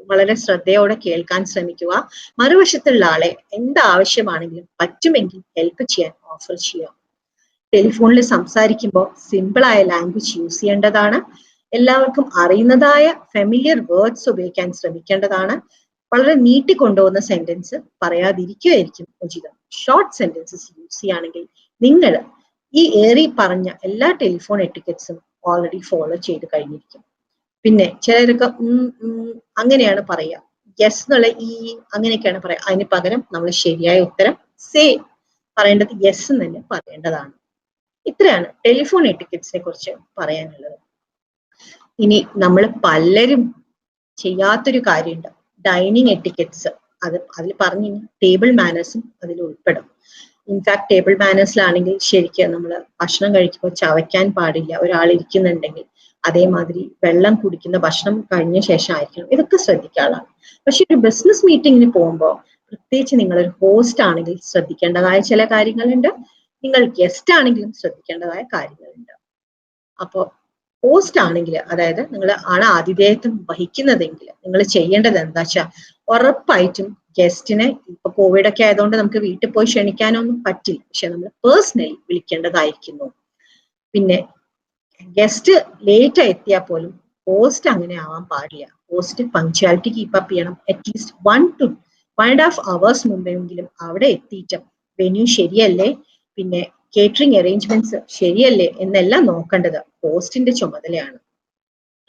വളരെ ശ്രദ്ധയോടെ കേൾക്കാൻ ശ്രമിക്കുക. മറുവശത്തുള്ള ആളെ എന്താവശ്യമാണെങ്കിലും പറ്റുമെങ്കിൽ ഹെൽപ്പ് ചെയ്യാൻ ഓഫർ ചെയ്യുക. ടെലിഫോണിൽ സംസാരിക്കുമ്പോൾ സിമ്പിളായ ലാംഗ്വേജ് യൂസ് ചെയ്യേണ്ടതാണ്. എല്ലാവർക്കും അറിയുന്നതായ ഫെമിലിയർ വേർഡ്സ് ഉപയോഗിക്കാൻ ശ്രമിക്കേണ്ടതാണ്. വളരെ നീട്ടിക്കൊണ്ടുപോകുന്ന സെന്റൻസ് പറയാതിരിക്കുകയായിരിക്കും ഉചിതം. ഷോർട്ട് സെന്റൻസസ് യൂസ് ചെയ്യുകയാണെങ്കിൽ നിങ്ങൾ ഈ ഏറി പറഞ്ഞ എല്ലാ ടെലിഫോൺ എറ്റിക്കറ്റ്സും ഓൾറെഡി ഫോളോ ചെയ്ത് കഴിഞ്ഞിരിക്കും. പിന്നെ ചിലരൊക്കെ അങ്ങനെയാണ് പറയുക, യെസ് എന്നുള്ള അങ്ങനെയൊക്കെയാണ് പറയുക. അതിന് പകരം നമ്മൾ ശരിയായ ഉത്തരം സേ പറയേണ്ടത് യെസ് എന്ന് തന്നെ പറയേണ്ടതാണ്. ഇത്രയാണ് ടെലിഫോൺ എറ്റിക്കറ്റ്സിനെ കുറിച്ച് പറയാനുള്ളത്. ഇനി പലരും ചെയ്യാത്തൊരു കാര്യമുണ്ട്, ഡൈനിങ് എറ്റിക്കറ്റ്സ്. അതിൽ പറഞ്ഞു ടേബിൾ മാനേഴ്സും അതിൽ ഉൾപ്പെടും. ഇൻഫാക്ട് ടേബിൾ മാനേഴ്സിലാണെങ്കിൽ ശരിക്കും നമ്മൾ ഭക്ഷണം കഴിക്കുമ്പോൾ ചവയ്ക്കാൻ പാടില്ല, ഒരാൾ ഇരിക്കുന്നുണ്ടെങ്കിൽ. അതേമാതിരി വെള്ളം കുടിക്കുന്ന ഭക്ഷണം കഴിഞ്ഞ ശേഷം ആയിരിക്കണം. ഇതൊക്കെ ശ്രദ്ധിക്കാനുള്ളതാണ്. പക്ഷെ ഒരു ബിസിനസ് മീറ്റിങ്ങിന് പോകുമ്പോൾ പ്രത്യേകിച്ച് നിങ്ങളൊരു ഹോസ്റ്റ് ആണെങ്കിൽ ശ്രദ്ധിക്കേണ്ടതായ ചില കാര്യങ്ങളുണ്ട്, നിങ്ങൾ ഗസ്റ്റ് ആണെങ്കിലും ശ്രദ്ധിക്കേണ്ടതായ കാര്യങ്ങളുണ്ട്. അപ്പോൾ ഹോസ്റ്റ് ആണെങ്കിൽ, അതായത് നിങ്ങൾ ആണ് ആതിഥേയത്വം വഹിക്കുന്നതെങ്കിൽ നിങ്ങൾ ചെയ്യേണ്ടത് എന്താ വെച്ചാൽ ഉറപ്പായിട്ടും ഗസ്റ്റിനെ, ഇപ്പൊ കോവിഡ് ഒക്കെ ആയതുകൊണ്ട് നമുക്ക് വീട്ടിൽ പോയി ക്ഷണിക്കാനൊന്നും പറ്റില്ല, പക്ഷെ നമ്മൾ പേഴ്സണലി വിളിക്കേണ്ടതായിരിക്കുന്നു. പിന്നെ ഗസ്റ്റ് ലേറ്റ് ആയി എത്തിയാൽ പോലും ഹോസ്റ്റ് അങ്ങനെ ആവാൻ പാടില്ല. ഹോസ്റ്റ് പങ്ക്ച്വാലിറ്റി കീപ്പ് അപ്പ് ചെയ്യണം. അറ്റ്ലീസ്റ്റ് 1 to 1.5 hours മുമ്പെങ്കിലും അവിടെ എത്തിയിട്ട് വെന്യൂ ശരിയല്ലേ, പിന്നെ കേറ്ററിംഗ് അറേഞ്ച്മെന്റ്സ് ശരിയല്ലേ എന്നെല്ലാം നോക്കേണ്ടത് ഹോസ്റ്റിന്റെ ചുമതലയാണ്.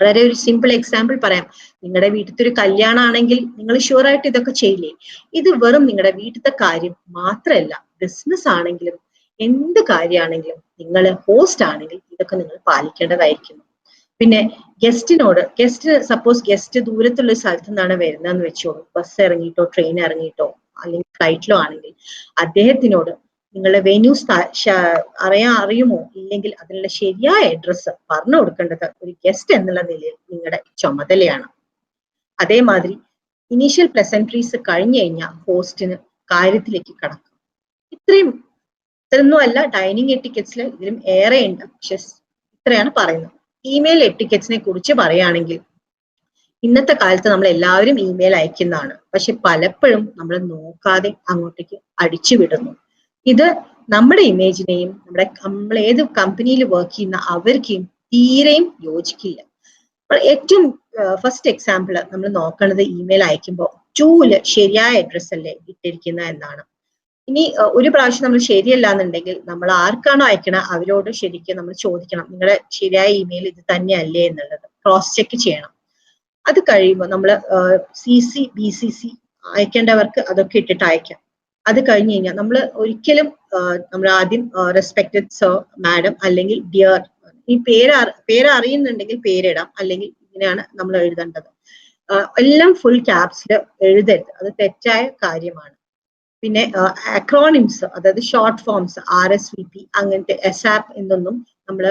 വളരെ ഒരു സിമ്പിൾ എക്സാമ്പിൾ പറയാം. നിങ്ങളുടെ വീട്ടിലത്തെ ഒരു കല്യാണം ആണെങ്കിൽ നിങ്ങൾ ഷുവറായിട്ട് ഇതൊക്കെ ചെയ്യില്ലേ? ഇത് വെറും നിങ്ങളുടെ വീട്ടിലത്തെ കാര്യം മാത്രമല്ല, ബിസിനസ് ആണെങ്കിലും എന്ത് കാര്യമാണെങ്കിലും നിങ്ങൾ ഹോസ്റ്റ് ആണെങ്കിൽ ഇതൊക്കെ നിങ്ങൾ പാലിക്കേണ്ടതായിരിക്കുന്നു. പിന്നെ ഗസ്റ്റിന് സപ്പോസ് ഗസ്റ്റ് ദൂരത്തുള്ള സ്ഥലത്തു നിന്നാണ് വരുന്നതെന്ന് വെച്ചോളൂ, ബസ് ഇറങ്ങിയിട്ടോ ട്രെയിൻ ഇറങ്ങിയിട്ടോ അല്ലെങ്കിൽ ഫ്ലൈറ്റിലോ ആണെങ്കിൽ അദ്ദേഹത്തിനോട് നിങ്ങളുടെ വെന്യൂ അറിയുമോ ഇല്ലെങ്കിൽ അതിനുള്ള ശരിയായ അഡ്രസ്സ് പറഞ്ഞു കൊടുക്കേണ്ടത് ഒരു ഗസ്റ്റ് എന്നുള്ള നിലയിൽ നിങ്ങളുടെ ചുമതലയാണ്. അതേമാതിരി ഇനീഷ്യൽ പ്ലസൻട്രീസ് കഴിഞ്ഞു കഴിഞ്ഞാൽ ഹോസ്റ്റിന് കാര്യത്തിലേക്ക് കടക്കും. ഇത്രയൊന്നും അല്ല ഡൈനിങ് എറ്റിക്കറ്റ്സിൽ, ഇതിലും ഏറെ ഉണ്ട്, പക്ഷെ ഇത്രയാണ് പറയുന്നത്. ഇമെയിൽ എറ്റിക്കറ്റ്സിനെ കുറിച്ച് പറയുകയാണെങ്കിൽ ഇന്നത്തെ കാലത്ത് നമ്മൾ എല്ലാവരും ഇമെയിൽ അയക്കുന്നതാണ്, പക്ഷെ പലപ്പോഴും നമ്മൾ നോക്കാതെ അങ്ങോട്ടേക്ക് അടിച്ചു വിടുന്നു. ഇത് നമ്മുടെ ഇമേജിനെയും നമ്മൾ ഏത് കമ്പനിയിൽ വർക്ക് ചെയ്യുന്ന അവർക്കും തീരെയും യോജിക്കില്ല. ഏറ്റവും ഫസ്റ്റ് എക്സാമ്പിൾ നമ്മൾ നോക്കുന്നത് ഇമെയിൽ അയക്കുമ്പോൾ ടൂല് ശരിയായ അഡ്രസ് അല്ലേ ഇട്ടിരിക്കുന്ന എന്നാണ്. ഇനി ഒരു പ്രാവശ്യം നമ്മൾ ശരിയല്ല എന്നുണ്ടെങ്കിൽ നമ്മൾ ആർക്കാണോ അയക്കണ അവരോട് ശരിക്കും നമ്മൾ ചോദിക്കണം, നിങ്ങളുടെ ശരിയായ ഇമെയിൽ ഇത് തന്നെയല്ലേ എന്നുള്ളത് ക്രോസ് ചെക്ക് ചെയ്യണം. അത് കഴിയുമ്പോൾ നമ്മൾ CC BCC അയക്കേണ്ടവർക്ക് അതൊക്കെ ഇട്ടിട്ട് അയക്കാം. അത് കഴിഞ്ഞ് കഴിഞ്ഞാൽ നമ്മൾ ഒരിക്കലും നമ്മൾ ആദ്യം റെസ്പെക്റ്റഡ് സർ, മാഡം അല്ലെങ്കിൽ ഡിയർ, ഈ പേര് അറിയുന്നുണ്ടെങ്കിൽ പേരിടാം, അല്ലെങ്കിൽ ഇങ്ങനെയാണ് നമ്മൾ എഴുതേണ്ടത്. എല്ലാം ഫുൾ ക്യാപ്സിൽ എഴുതരുത്, അത് തെറ്റായ കാര്യമാണ്. പിന്നെ അക്രോണിംസ്, അതായത് ഷോർട്ട് ഫോംസ് RSVP അങ്ങനത്തെ SAP എന്നൊന്നും നമ്മൾ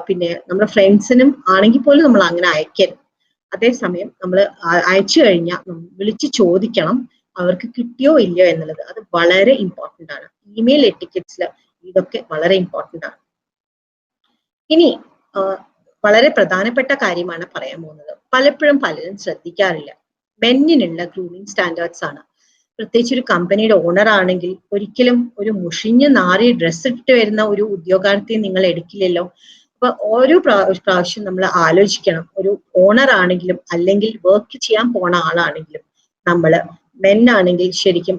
പിന്നെ നമ്മുടെ ഫ്രണ്ട്സിനും ആണെങ്കിൽ പോലും നമ്മൾ അങ്ങനെ അയക്കരുത്. അതേസമയം നമ്മൾ അയച്ചു കഴിഞ്ഞാൽ വിളിച്ച് ചോദിക്കണം അവർക്ക് കിട്ടിയോ ഇല്ലയോ എന്നുള്ളത്. അത് വളരെ ഇമ്പോർട്ടൻ്റ് ആണ്. ഇമെയിൽ എറ്റിക്കറ്റ്സിൽ ഇതൊക്കെ വളരെ ഇമ്പോർട്ടൻ്റ് ആണ്. ഇനി വളരെ പ്രധാനപ്പെട്ട കാര്യമാണ് പറയാൻ പോകുന്നത്. പലപ്പോഴും പലരും ശ്രദ്ധിക്കാറില്ല. മെന്നിനുള്ള ഗ്രൂമിങ് സ്റ്റാൻഡേർഡ്സ് ആണ്. പ്രത്യേകിച്ച് ഒരു കമ്പനിയുടെ ഓണർ ആണെങ്കിൽ ഒരിക്കലും ഒരു മുഷിഞ്ഞ് നാറിയ ഡ്രസ്സ് ഇട്ടിട്ട് വരുന്ന ഒരു ഉദ്യോഗാർത്ഥിയെ നിങ്ങൾ എടുക്കില്ലല്ലോ. അപ്പൊ ഓരോ പ്രാവശ്യം നമ്മൾ ആലോചിക്കണം, ഒരു ഓണർ ആണെങ്കിലും അല്ലെങ്കിൽ വർക്ക് ചെയ്യാൻ പോണ ആളാണെങ്കിലും മെന്നാണെങ്കിൽ ശരിക്കും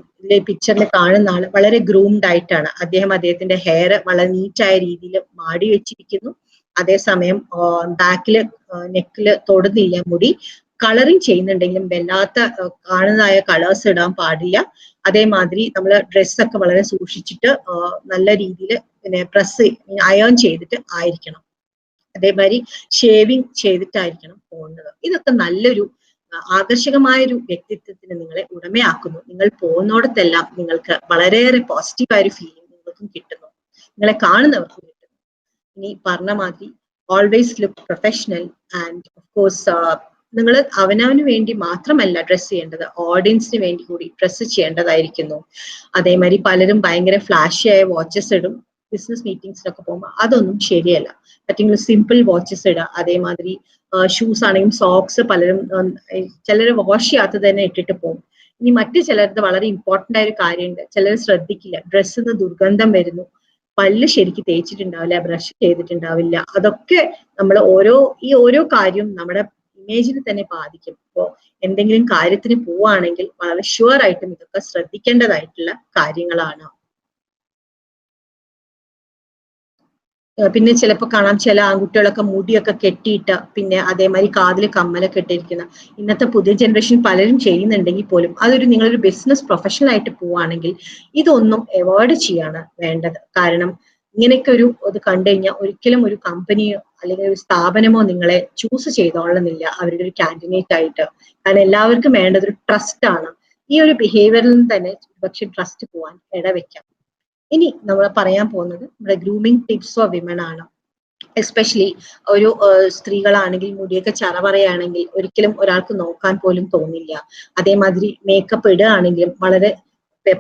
പിക്ചറിൽ കാണുന്ന ആള് വളരെ ഗ്രൂംഡ് ആയിട്ടാണ്. അദ്ദേഹത്തിന്റെ ഹെയർ വളരെ നീറ്റായ രീതിയിൽ മാടി വെച്ചിരിക്കുന്നു. അതേസമയം ബാക്കില് നെക്കില് തൊടുന്നില്ല മുടി. കളറിങ് ചെയ്യുന്നുണ്ടെങ്കിലും വല്ലാത്ത കാണുന്നതായ കളേഴ്സ് ഇടാൻ പാടില്ല. അതേമാതിരി നമ്മൾ ഡ്രസ്സൊക്കെ വളരെ സൂക്ഷിച്ചിട്ട് നല്ല രീതിയിൽ പിന്നെ അയേൺ ചെയ്തിട്ട് ആയിരിക്കണം. അതേമാതിരി ഷേവിങ് ചെയ്തിട്ടായിരിക്കണം പോകുന്നത്. ഇതൊക്കെ നല്ലൊരു ആകർഷകമായൊരു വ്യക്തിത്വത്തിന് നിങ്ങളെ ഉടമയാക്കുന്നു. നിങ്ങൾ പോകുന്നിടത്തെല്ലാം നിങ്ങൾക്ക് വളരെയേറെ പോസിറ്റീവായ ഒരു ഫീലിംഗ് നിങ്ങൾക്കും കിട്ടുന്നു, നിങ്ങളെ കാണുന്നവർക്കും കിട്ടുന്നു. ഇനി പറഞ്ഞ മാതിരി always look professional and of course നിങ്ങൾ അവനവന് വേണ്ടി മാത്രമല്ല ഡ്രസ്സ് ചെയ്യേണ്ടത്, ഓഡിയൻസിന് വേണ്ടി കൂടി ഡ്രസ്സ് ചെയ്യേണ്ടതായിരിക്കുന്നു. അതേമാതിരി പലരും ഭയങ്കര ഫ്ലാഷി ആയ വാച്ചസ് ഇടും, ബിസിനസ് മീറ്റിംഗ്സിലൊക്കെ പോകുമ്പോൾ അതൊന്നും ശരിയല്ല. പറ്റെങ്കിൽ സിമ്പിൾ വാച്ചസ് ഇടുക. അതേമാതിരി ഷൂസ് ആണെങ്കിലും സോക്സ് പലരും ചിലർ വാഷ് ചെയ്യാത്തത് തന്നെ ഇട്ടിട്ട് പോകും. ഇനി മറ്റു ചിലർക്ക് വളരെ ഇമ്പോർട്ടന്റ് ആയ ഒരു കാര്യമുണ്ട്, ചിലർ ശ്രദ്ധിക്കില്ല, ഡ്രസ്സിന്ന് ദുർഗന്ധം വരുന്നു, പല്ല് ശരിക്ക് തേച്ചിട്ടുണ്ടാവില്ല, ബ്രഷ് ചെയ്തിട്ടുണ്ടാവില്ല. അതൊക്കെ നമ്മൾ ഓരോ കാര്യവും നമ്മുടെ ഇമേജിനെ തന്നെ ബാധിക്കും. അപ്പോൾ എന്തെങ്കിലും കാര്യത്തിന് പോവുകയാണെങ്കിൽ വളരെ ഷുവർ ആയിട്ടും ഇതൊക്കെ ശ്രദ്ധിക്കേണ്ടതായിട്ടുള്ള കാര്യങ്ങളാണ്. പിന്നെ ചിലപ്പോൾ കാണാം ചില ആൺകുട്ടികളൊക്കെ മുടിയൊക്കെ കെട്ടിയിട്ട് പിന്നെ അതേമാതിരി കാതിൽ കമ്മലൊക്കെ ഇട്ടിരിക്കുന്ന ഇന്നത്തെ പുതിയ ജനറേഷൻ പലരും ചെയ്യുന്നുണ്ടെങ്കിൽ പോലും നിങ്ങളൊരു ബിസിനസ് പ്രൊഫഷണൽ ആയിട്ട് പോവുകയാണെങ്കിൽ ഇതൊന്നും അവോയ്ഡ് ചെയ്യാണ് വേണ്ടത്. കാരണം ഇങ്ങനെയൊക്കെ ഇത് കണ്ടു കഴിഞ്ഞാൽ ഒരിക്കലും ഒരു കമ്പനിയോ അല്ലെങ്കിൽ ഒരു സ്ഥാപനമോ നിങ്ങളെ ചൂസ് ചെയ്തോളുന്നില്ല അവരുടെ ഒരു കാൻഡിഡേറ്റ് ആയിട്ട്. കാരണം എല്ലാവർക്കും വേണ്ടത് ഒരു ട്രസ്റ്റ് ആണ്. ഈ ഒരു ബിഹേവിയറിൽ നിന്ന് തന്നെ പക്ഷെ ട്രസ്റ്റ് പോവാൻ ഇടവെക്കാം. ഇനി നമ്മൾ പറയാൻ പോകുന്നത് നമ്മുടെ ഗ്രൂമിങ് ടിപ്സ് ഫോർ വിമൺ ആണ്. എസ്പെഷ്യലി ഒരു സ്ത്രീകളാണെങ്കിൽ മുടിയൊക്കെ ചറപറയാണെങ്കിൽ ഒരിക്കലും ഒരാൾക്ക് നോക്കാൻ പോലും തോന്നില്ല. അതേമാതിരി മേക്കപ്പ് ഇടുകയാണെങ്കിലും വളരെ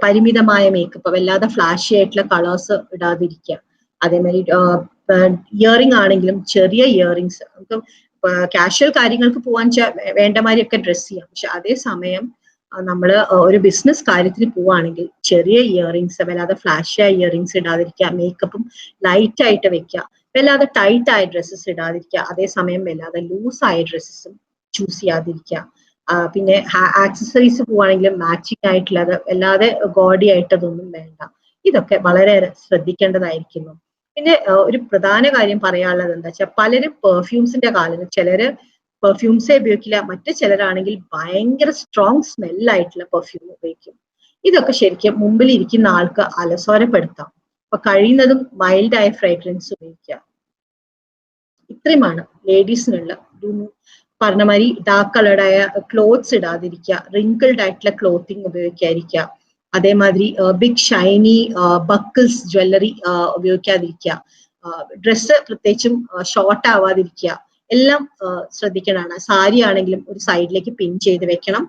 പരിമിതമായ മേക്കപ്പ്, വല്ലാതെ ഫ്ലാഷി ആയിട്ടുള്ള കളേഴ്സ് ഇടാതിരിക്കുക. അതേമാതിരി ഇയറിംഗ് ആണെങ്കിലും ചെറിയ ഇയറിങ്സ്, നമുക്ക് കാഷ്വൽ കാര്യങ്ങൾക്ക് പോകാൻ വേണ്ടമാതിരിയൊക്കെ ഡ്രസ് ചെയ്യാം. പക്ഷെ അതേസമയം നമ്മൾ ഒരു ബിസിനസ് കാര്യത്തിന് പോവുകയാണെങ്കിൽ ചെറിയ ഇയറിങ്സ്, വല്ലാതെ ഫ്ലാഷ് ആയ ഇയറിങ്സ് ഇടാതിരിക്കുക, മേക്കപ്പും ലൈറ്റ് ആയിട്ട് വെക്കുക, വല്ലാതെ ടൈറ്റ് ആയ ഡ്രസ്സസ് ഇടാതിരിക്കുക, അതേസമയം വല്ലാതെ ലൂസ് ആയ ഡ്രസ്സസും ചൂസ് ചെയ്യാതിരിക്കുക. പിന്നെ ആക്സസറീസ് പോവുകയാണെങ്കിലും മാച്ചിങ് ആയിട്ടുള്ളത്, അല്ലാതെ ഗോഡി ആയിട്ടതൊന്നും വേണ്ട. ഇതൊക്കെ വളരെയേറെ ശ്രദ്ധിക്കേണ്ടതായിരിക്കുന്നു. പിന്നെ ഒരു പ്രധാന കാര്യം പറയാനുള്ളത് എന്താ വെച്ചാൽ പലരും പെർഫ്യൂംസിന്റെ കാലത്ത് ചിലര് പെർഫ്യൂംസേ ഉപയോഗിക്കില്ല, മറ്റു ചിലരാണെങ്കിൽ ഭയങ്കര സ്ട്രോങ് സ്മെല്ലായിട്ടുള്ള പെർഫ്യൂം ഉപയോഗിക്കും. ഇതൊക്കെ ശരിക്കും മുമ്പിൽ ഇരിക്കുന്ന ആൾക്ക് അലസോരപ്പെടുത്താം. അപ്പൊ കഴിയുന്നതും മൈൽഡ് ആയ ഫ്രേഗ്രൻസ് ഉപയോഗിക്കുക. ഇത്രയുമാണ് ലേഡീസിനുള്ള പറഞ്ഞ മാതിരി. ഡാർക്ക് കളർഡ് ആയ ക്ലോത്ത്സ് ഇടാതിരിക്കുക, റിങ്കിൾഡ് ആയിട്ടുള്ള ക്ലോത്തിങ് ഉപയോഗിക്കാതിരിക്കുക, അതേമാതിരി ബിഗ് ഷൈനി ബക്കിൾസ് ജ്വല്ലറി ഉപയോഗിക്കാതിരിക്കുക, ഡ്രസ്സ് പ്രത്യേകിച്ചും ഷോർട്ട് ആവാതിരിക്കുക, എല്ലാം ശ്രദ്ധിക്കണമാണ്. സാരി ആണെങ്കിലും ഒരു സൈഡിലേക്ക് പിൻ ചെയ്ത് വെക്കണം,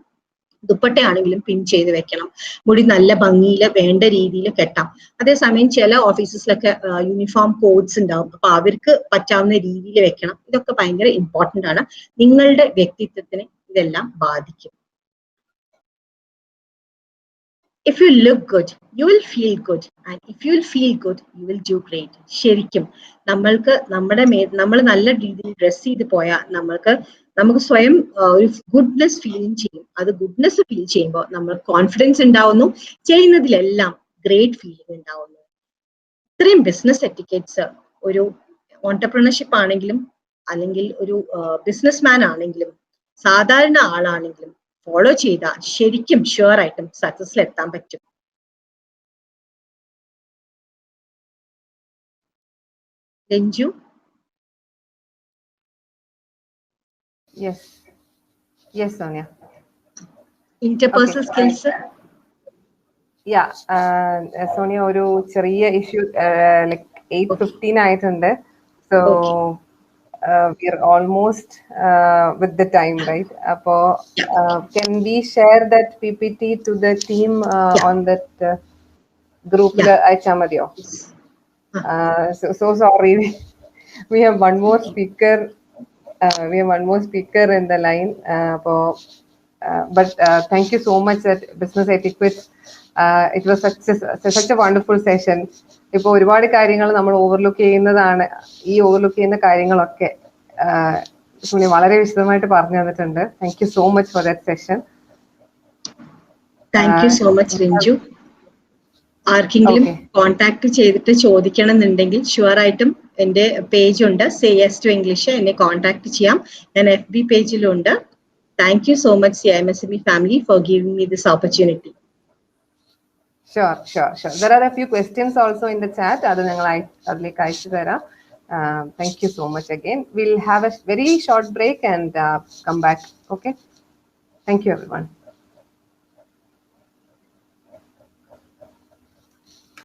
ദുപ്പട്ടയാണെങ്കിലും പിൻ ചെയ്ത് വെക്കണം, മുടി നല്ല ഭംഗിയിൽ വേണ്ട രീതിയിൽ കെട്ടാം. അതേസമയം ചില ഓഫീസസിലൊക്കെ യൂണിഫോം കോഡ്സ് ഉണ്ടാവും, അപ്പൊ അവർക്ക് പറ്റാവുന്ന രീതിയിൽ വെക്കണം. ഇതൊക്കെ ഭയങ്കര ഇമ്പോർട്ടന്റ് ആണ്. നിങ്ങളുടെ വ്യക്തിത്വത്തിന് ഇതെല്ലാം ബാധിക്കും. If you look good, you will feel good, and if you will feel good, you will do great. ശരിക്കും നമ്മൾ നല്ല രീതിയിൽ ഡ്രസ് ചെയ്ത് പോയാൽ നമുക്ക് സ്വയം ഒരു ഗുഡ്നെസ് ഫീലിംഗ് ചെയ്യും. അത് ഗുഡ്നെസ് ഫീൽ ചെയ്യുമ്പോൾ നമ്മൾ കോൺഫിഡൻസ് ഉണ്ടാവുന്നു, ചെയ്യുന്നതിലെല്ലാം ഗ്രേറ്റ് ഫീലിംഗ് ഉണ്ടാവുന്നു. ഇത്രയും ബിസിനസ് എറ്റിക്കറ്റ്സ് ഒരു ഓൺടർപ്രണർഷിപ്പ് ആണെങ്കിലും അല്ലെങ്കിൽ ഒരു ബിസിനസ് മാൻ ആണെങ്കിലും സാധാരണ ആളാണെങ്കിലും ഫോളോ ചെയ്താൽ ശരിക്കും ഷുവർ ആയിട്ടും സക്സസിൽ എത്താൻ പറ്റും. Ranju? Yes, Sonia. Interpersonal skills? Yeah, Sonia, ഒരു ചെറിയ ഇഷ്യൂ like 8:15 ആയിട്ടുണ്ട്. So we're almost with the time, right? Can we share that PPT to the team on that group? Aichamadiyo. So sorry. We have one more speaker. In the line. But thank you so much at Business Etiquette. It was such a wonderful session. ഇപ്പോൾ ഒരുപാട് കാര്യങ്ങൾ നമ്മൾ overlook ചെയ്യുന്നതാണ്. ഈ overlook ചെയ്യുന്ന കാര്യങ്ങളൊക്കെ സുനി വളരെ വിശദമായിട്ട് പറഞ്ഞു തന്നിട്ടുണ്ട്. Thank you so much for that session. Thank you so much Ranju. ആർക്കെങ്കിലും കോൺടാക്ട് ചെയ്തിട്ട് ചോദിക്കണം എന്നുണ്ടെങ്കിൽ ഷുവർ ആയിട്ടും എന്റെ പേജ് ഉണ്ട്, സേ യെസ് ടു ഇംഗ്ലീഷ്, എന്നെ കോൺടാക്ട് ചെയ്യാം. ഞാൻ FB പേജിലുണ്ട്. Thank you so much CIMSME family for giving me this opportunity. Sure. There are a few questions also in the chat. അതിലേക്ക് അയച്ചു തരാം. Thank you so much again. We'll have a very short break and come back. Okay. Thank you, everyone.